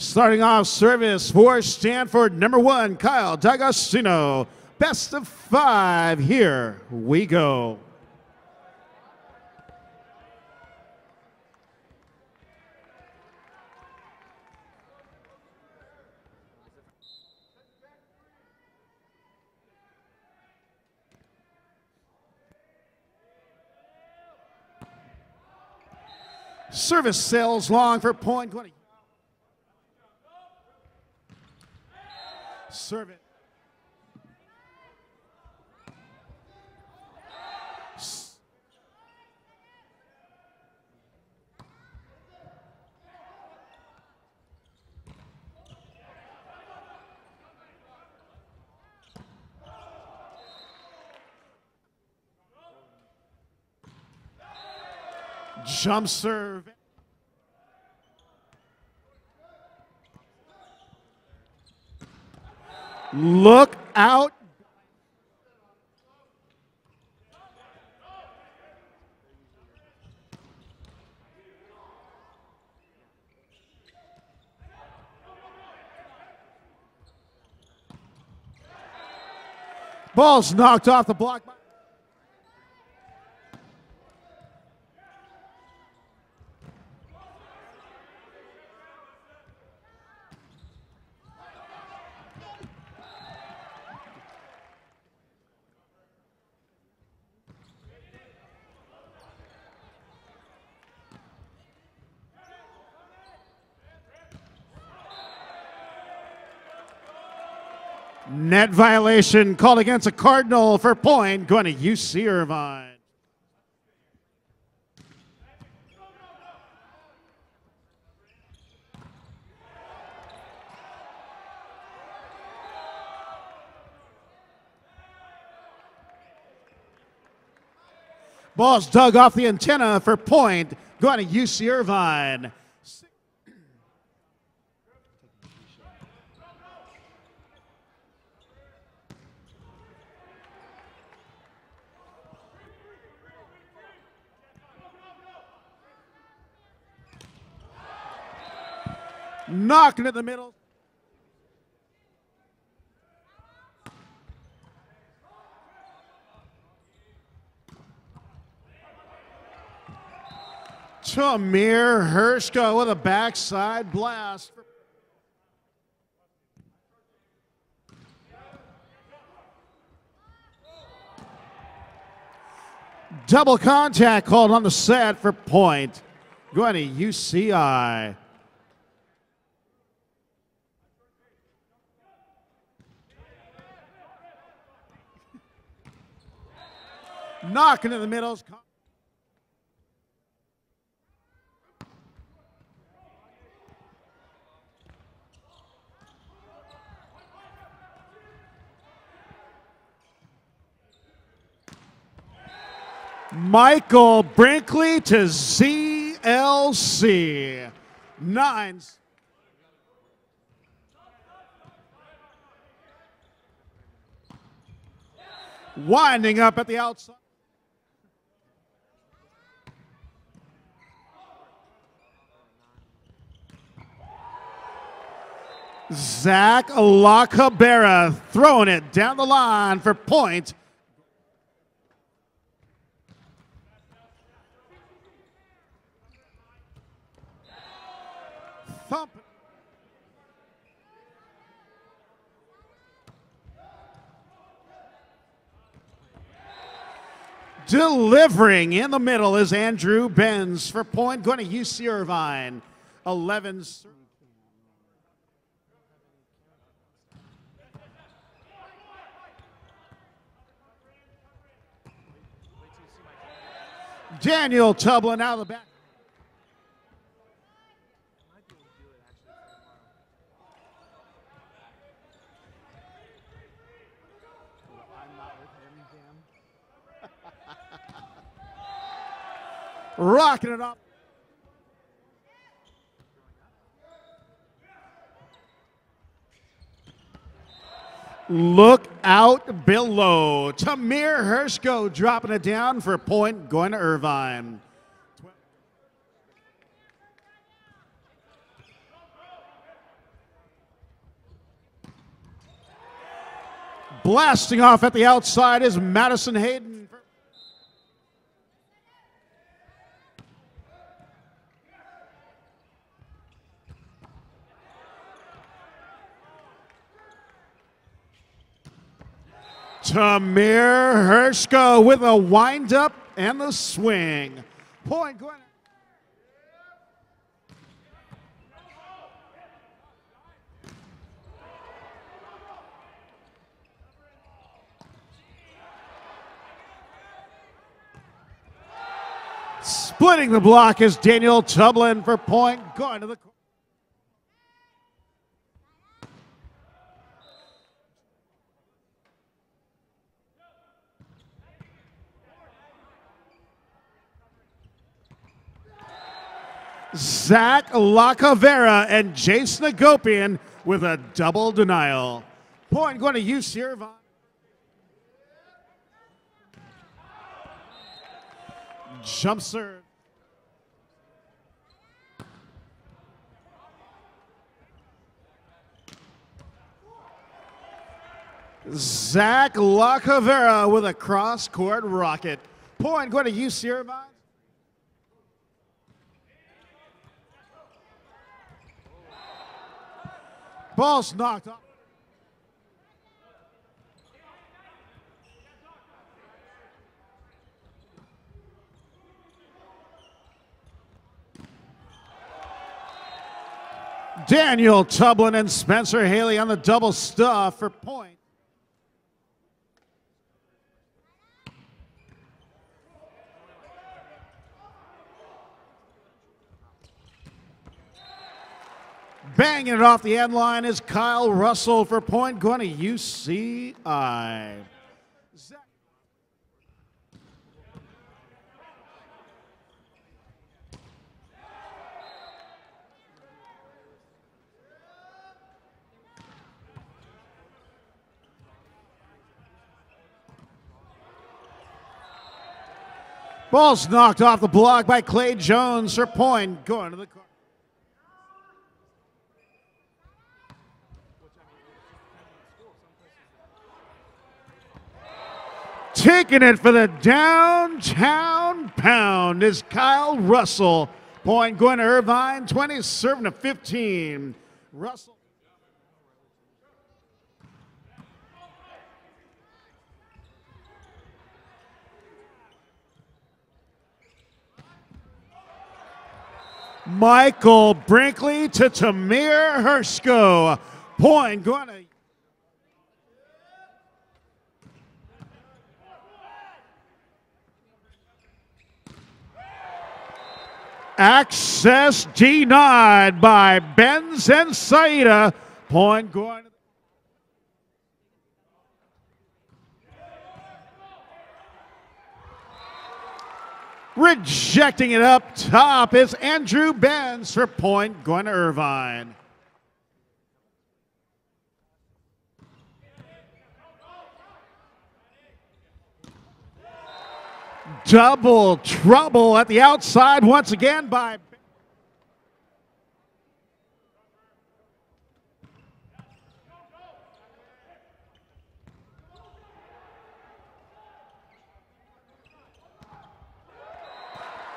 Starting off service for Stanford, #1, Kyle D'Agostino. Best of 5, here we go. Service sails long for point. Serve it. Jump serve. Look out. Ball's knocked off the block. Net violation called against a Cardinal for point, going to UC Irvine. Ball's dug off the antenna for point, going to UC Irvine. Knocking it in the middle. Tamir Hershko with a backside blast. Double contact called on the set for point. Going to UCI. Knocking in the middle. Michael Brinkley to ZLC. 9. Winding up at the outside. Zach LaCabrera throwing it down the line for point. Thump. Delivering in the middle is Andrew Benz for point, going to UC Irvine. 11. Daniel Tublin out of the back. Rocking it up. Look out below. Tamir Hershko dropping it down for a point, going to Irvine. Blasting off at the outside is Madison Hayden. Tamir Hershko with a windup and the swing. Point going. Splitting the block is Daniel Tublin for point going to the court. Zach Lacavera and Jason Agopian with a double denial. Point going to UCI Irvine. Jump serve. Zach Lacavera with a cross-court rocket. Point going to UCI Irvine. Ball's knocked off. Daniel Tublin and Spencer Haley on the double stuff for point. Banging it off the end line is Kyle Russell for point going to UCI. Ball's knocked off the block by Clay Jones for point going to the court. Taking it for the downtown pound is Kyle Russell. Point going to Irvine, 20, serving to 15. Russell. Michael Brinkley to Tamir Hershko. Point going to access denied by Benz and Saida. Point going. Rejecting it up top is Andrew Benz for point going to Irvine. Double trouble at the outside once again by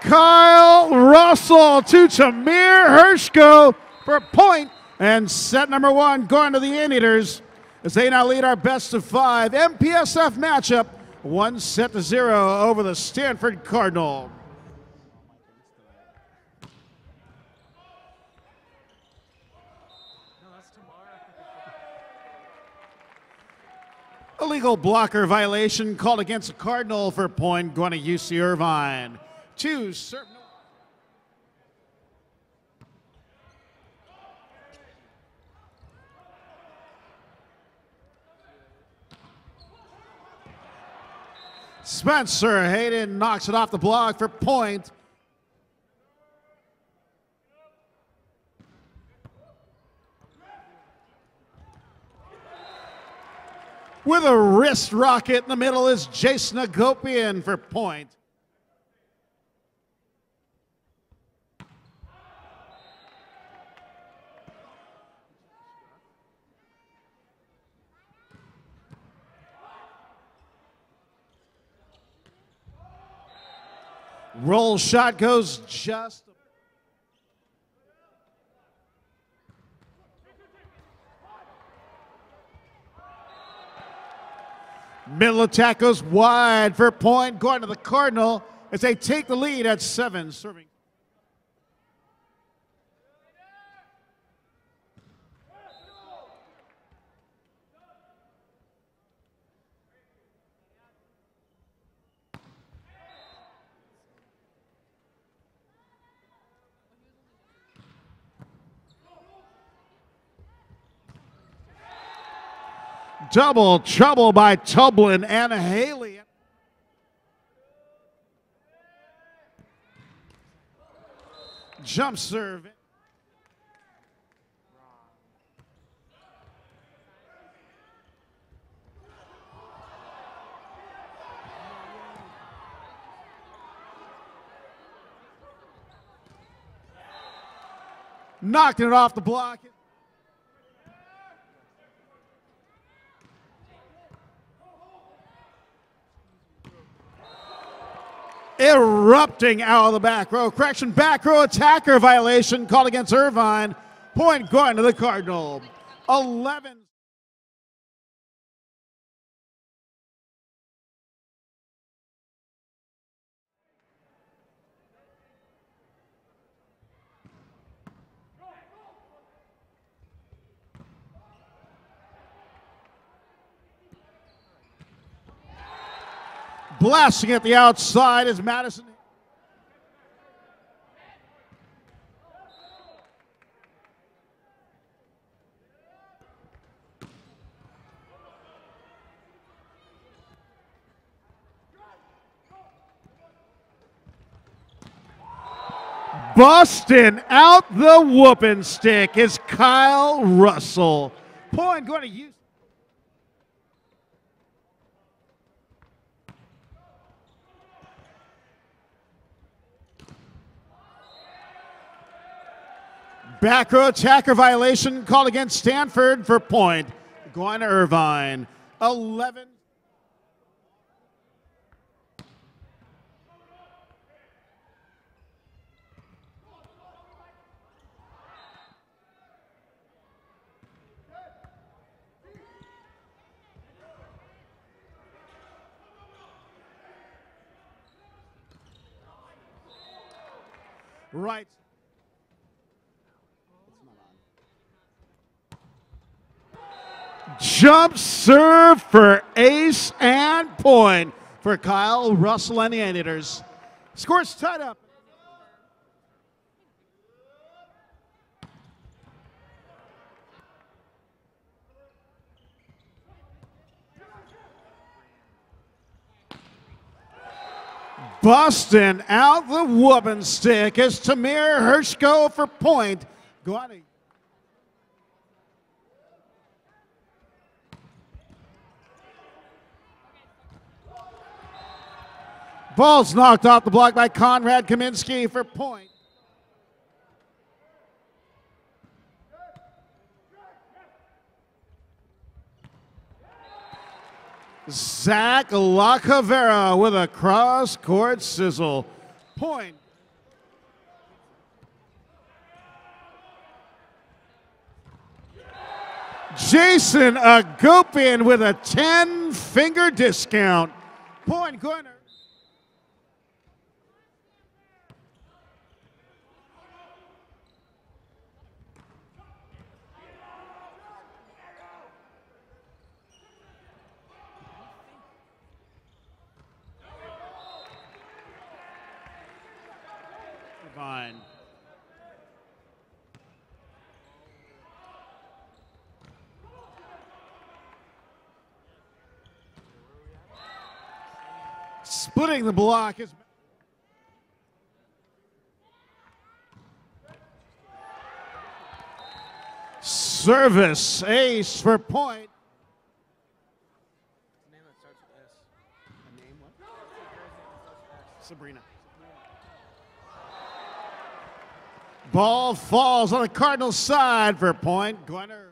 Kyle Russell to Tamir Hershko for point, and set number one going to the Anteaters as they now lead our best of five MPSF matchup 1-0 over the Stanford Cardinal. Illegal blocker violation called against the Cardinal for point going to UC Irvine. Two serve. Spencer Hayden knocks it off the block for point. With a wrist rocket in the middle is Jason Agopian for point. Roll shot goes just. Middle attack goes wide for a point, going to the Cardinal as they take the lead at 7, serving. Double trouble by Tublin and Haley. Jump serve. Knocked it off the block. Erupting out of the back row. Correction, back row attacker violation called against Irvine. Point going to the Cardinal. 11. Blasting at the outside is Madison. Busting out the whooping stick is Kyle Russell. Point going to use. Back row attacker violation called against Stanford for point. Going to Irvine. 11. Right. Jump serve for ace and point for Kyle Russell and the Anteaters. Scores tied up. Busting out the whooping stick is Tamir Hershko for point. Go on. Ball's knocked off the block by Conrad Kaminsky for point. Zach Lacavera with a cross-court sizzle. Point. Jason Agopian with a 10-finger discount. Point corner. Fine. Splitting the block is service ace for point. Name that starts with S. A name what? Sabrina. Ball falls on the Cardinals' side for point. Gwenner.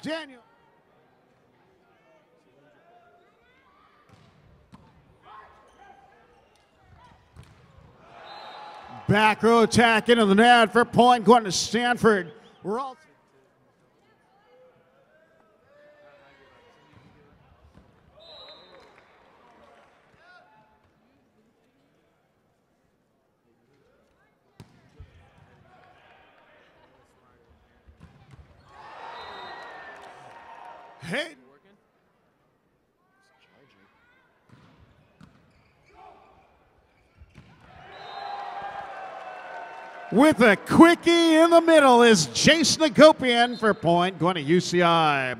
Daniel. Back row attack into the net for point going to Stanford. We're all Hayden. With a quickie in the middle is Jason Agopian for point going to UCI.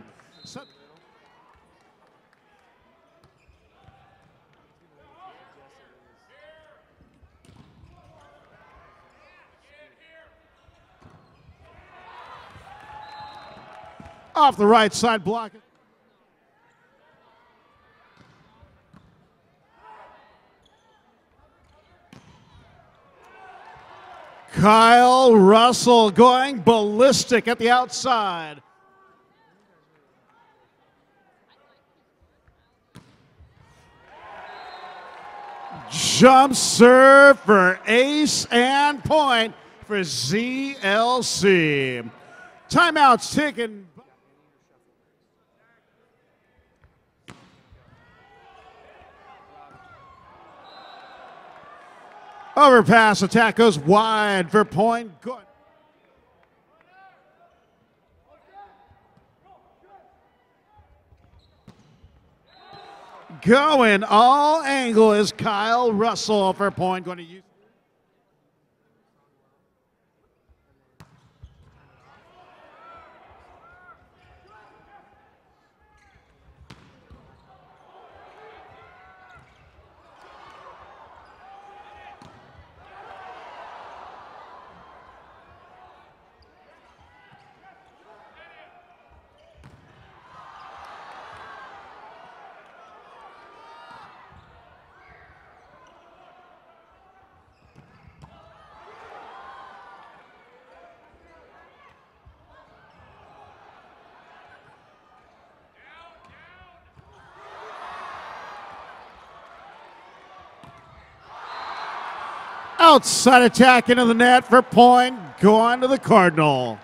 Off the right side block. Kyle Russell going ballistic at the outside. Jump serve for ace and point for ZLC. Timeouts taken. Overpass attack goes wide for point. Good. Going all angle is Kyle Russell for point going to use. Outside attack into the net for point, going to the Cardinal.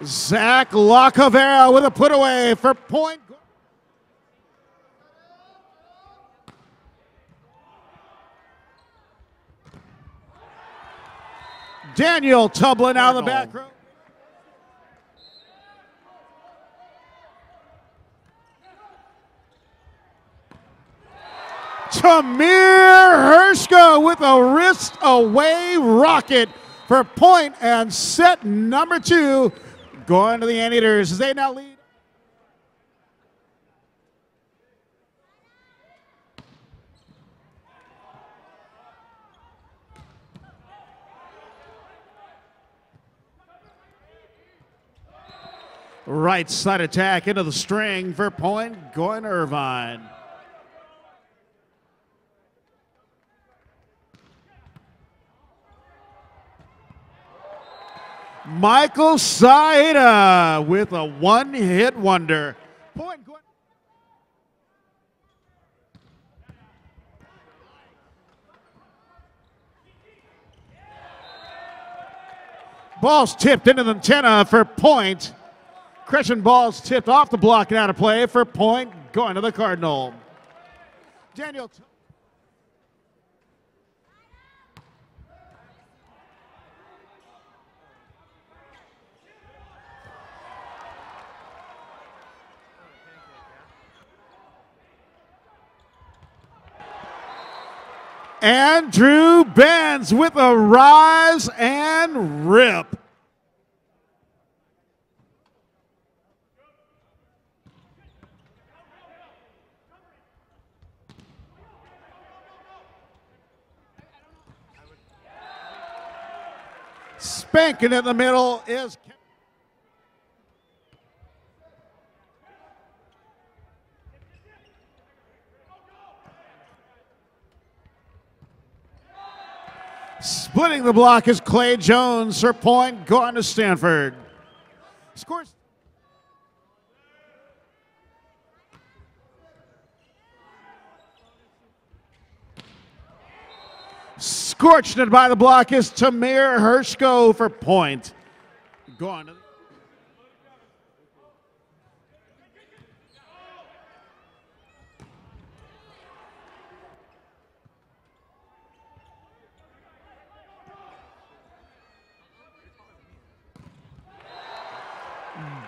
Zach Lacavera with a put away for point. Daniel Tublin out of the back row. Tamir Hershko with a wrist away rocket for point and set number 2 going to the Anteaters as they now lead. Right side attack into the string for point going to Irvine. Michael Saida with a one-hit wonder. Point going. Ball's tipped into the antenna for point. Crescent ball's tipped off the block and out of play for point going to the Cardinal. Daniel. Andrew Benz with a rise and rip. Spanking in the middle is Splitting the block is Clay Jones for point, going to Stanford. Scores. Scorching it by the block is Tamir Hershko for point. Going to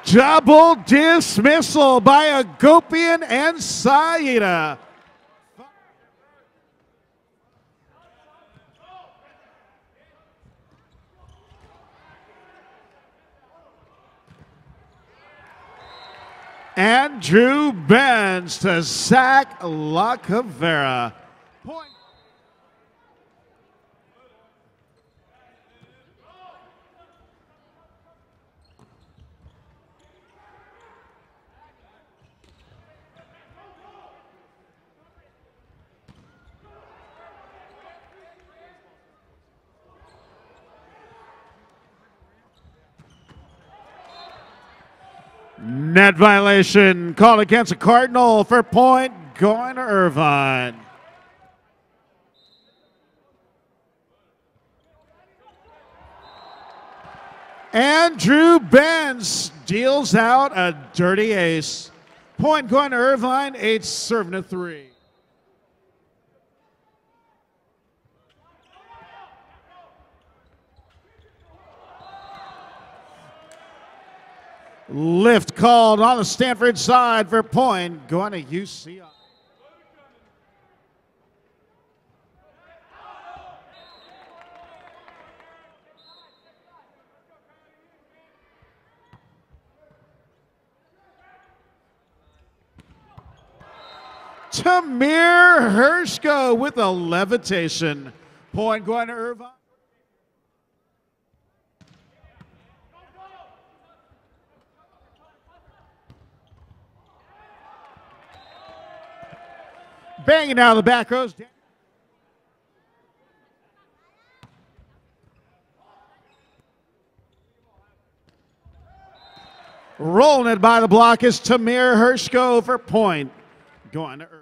double dismissal by Agopian and Saida. Andrew Benz to Zach Lacavera. Point. Net violation called against a Cardinal for point, going to Irvine. Andrew Benz deals out a dirty ace. Point going to Irvine, 8-3. Lift called on the Stanford side for point, going to UCI. Tamir Hershko with a levitation. Point going to Irvine. Banging down the back rows. Rolling it by the block is Tamir Hershko for point. Going to Irvine.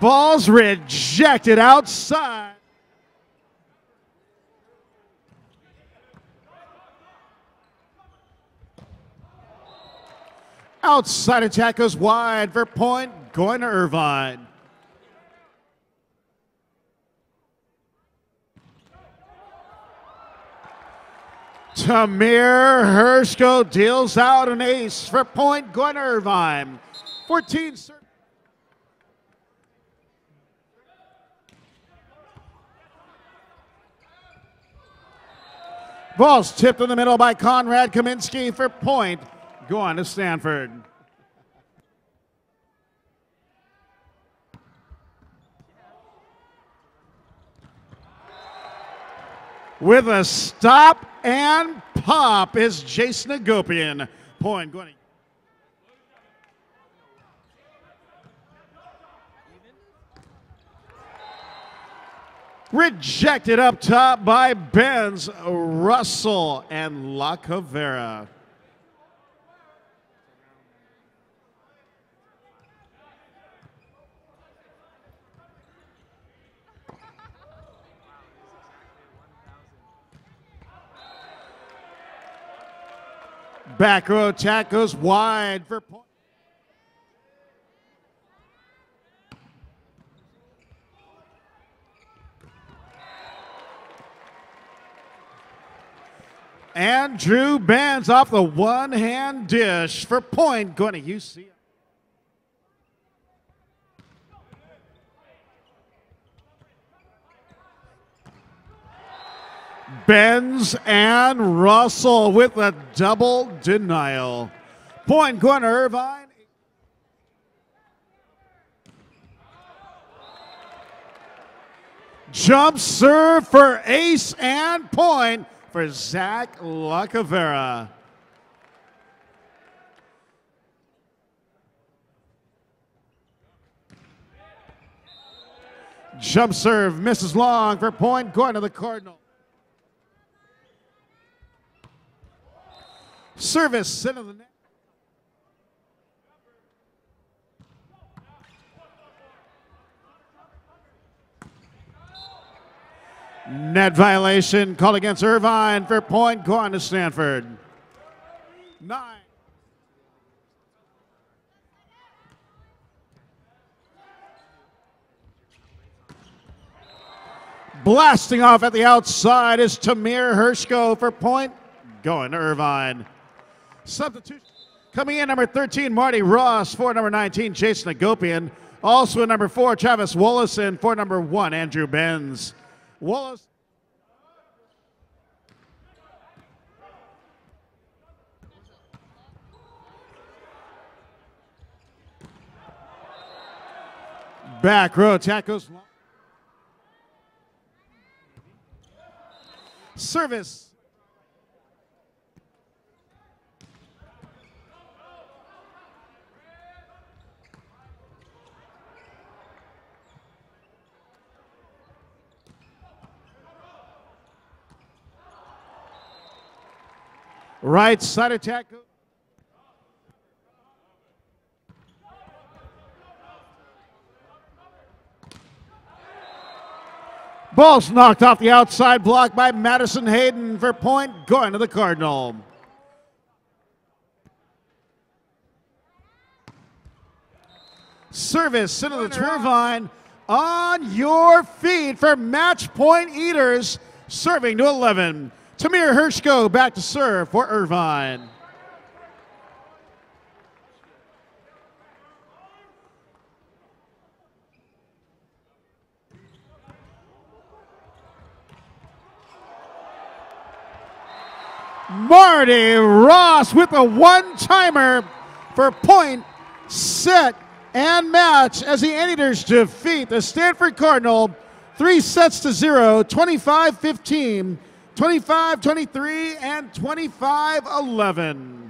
Ball's rejected outside. Outside attack goes wide for point, going to Irvine. Tamir Hershko deals out an ace for point, going to Irvine. 14. Ball's tipped in the middle by Conrad Kaminsky for point, going to Stanford. With a stop and pop is Jason Agopian. Point going to rejected up top by Benz, Russell, and Lacavera. Back row attack goes wide for point. Andrew Benz off the one-hand dish for point, going to UCI. Benz and Russell with a double denial. Point going to Irvine. Jump serve for ace and point for Zach Lacavera. Jump serve misses long for point, going to the Cardinal. Service into the net. Net violation called against Irvine for point, going to Stanford. 9. Blasting off at the outside is Tamir Hershko for point, going to Irvine. Substitution coming in, number 13, Marty Ross. For number 19, Jason Agopian. Also at number 4, Travis Wallison. For number 1, Andrew Benz. Wallace. Back row tackles. Service. Right side attack. Ball's knocked off the outside block by Madison Hayden for point, going to the Cardinal. Service into the turbine. On your feet for match point eaters, serving to 11. Tamir Hershko back to serve for Irvine. Marty Ross with a one-timer for point, set, and match as the Anteaters defeat the Stanford Cardinal 3-0, 25-15, 25-23, and 25-11.